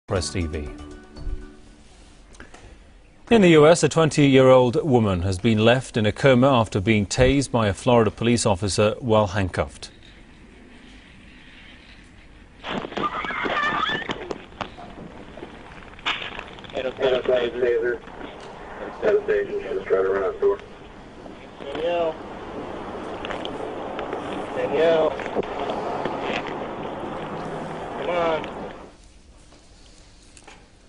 Press TV. In the US, a 20-year-old woman has been left in a coma after being tased by a Florida police officer while handcuffed. Taser. Just try to run out the door. Danielle. Come on.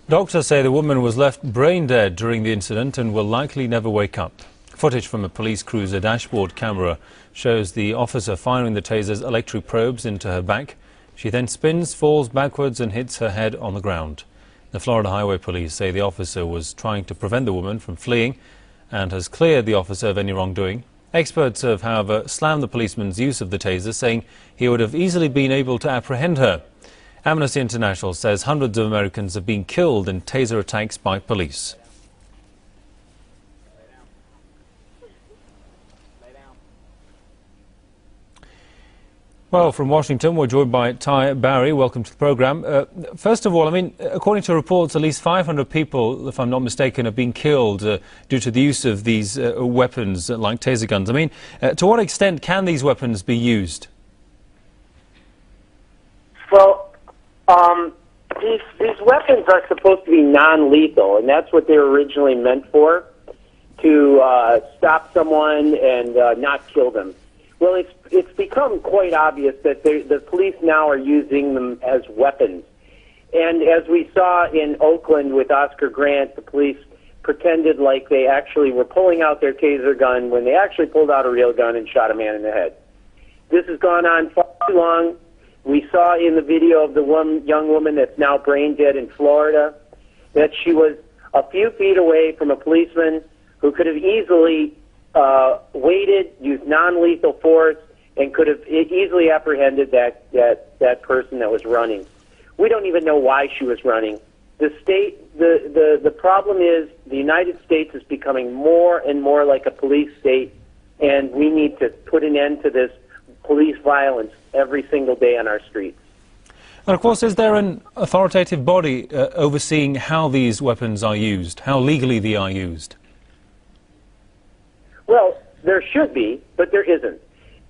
Doctors say the woman was left brain dead during the incident and will likely never wake up. Footage from a police cruiser dashboard camera shows the officer firing the taser's electric probes into her back. She then spins, falls backwards and hits her head on the ground. The Florida Highway Police say the officer was trying to prevent the woman from fleeing and has cleared the officer of any wrongdoing. Experts have, however, slammed the policeman's use of the taser, saying he would have easily been able to apprehend her. Amnesty International says hundreds of Americans have been killed in taser attacks by police. Well, from Washington, we're joined by Ty Barry. Welcome to the program. First of all, according to reports, at least 500 people, if I'm not mistaken, have been killed due to the use of these weapons like taser guns. To what extent can these weapons be used? Well, these weapons are supposed to be non-lethal, and that's what they were originally meant for, to stop someone and not kill them. Well, it's become quite obvious that the police now are using them as weapons. And as we saw in Oakland with Oscar Grant, the police pretended like they actually were pulling out their taser gun when they actually pulled out a real gun and shot a man in the head. This has gone on far too long. We saw in the video of the one young woman that's now brain dead in Florida that she was a few feet away from a policeman who could have easily waited, used non-lethal force, and could have easily apprehended that person that was running. We don't even know why she was running. The problem is the United States is becoming more and more like a police state, and we need to put an end to this police violence every single day on our streets. And of course, is there an authoritative body overseeing how these weapons are used, how legally they are used? Well, there should be, but there isn't.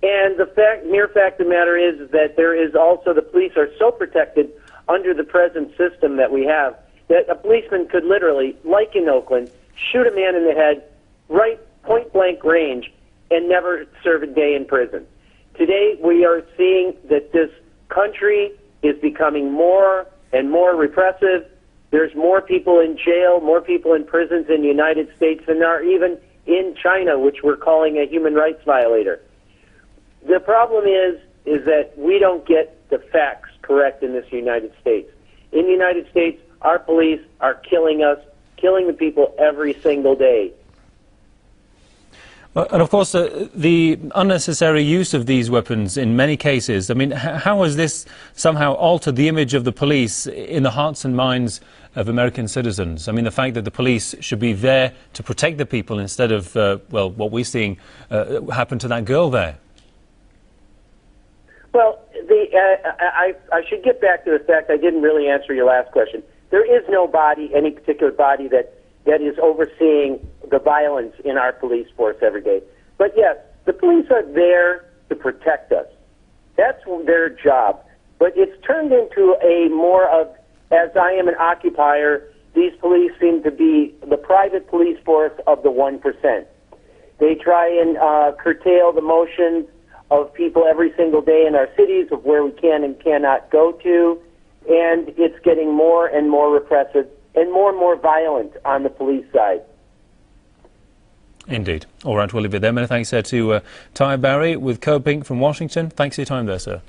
And the mere fact of the matter is that there is also, the police are so protected under the present system that we have, that a policeman could literally, like in Oakland, shoot a man in the head, right point-blank range, and never serve a day in prison. Today, we are seeing that this country is becoming more and more repressive. There's more people in jail, more people in prisons in the United States than there are even in China, which we're calling a human rights violator. The problem is that we don't get the facts correct in this United States. In the United States, our police are killing us, killing the people every single day. And of course, the unnecessary use of these weapons in many cases, how has this somehow altered the image of the police in the hearts and minds of American citizens? The fact that the police should be there to protect the people instead of, what we're seeing happen to that girl there. Well, I should get back to the fact I didn't really answer your last question. There is no body, any particular body that is overseeing the violence in our police force every day. But yes, the police are there to protect us. That's their job. But it's turned into a more of, as I am an occupier, these police seem to be the private police force of the 1%. They try and curtail the motions of people every single day in our cities of where we can and cannot go to, and it's getting more and more repressive and more violent on the police side. Indeed. All right, we'll leave it there. Many thanks to Ty Barry with Coping from Washington. Thanks for your time there, sir.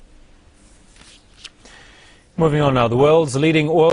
Moving on now, the world's leading oil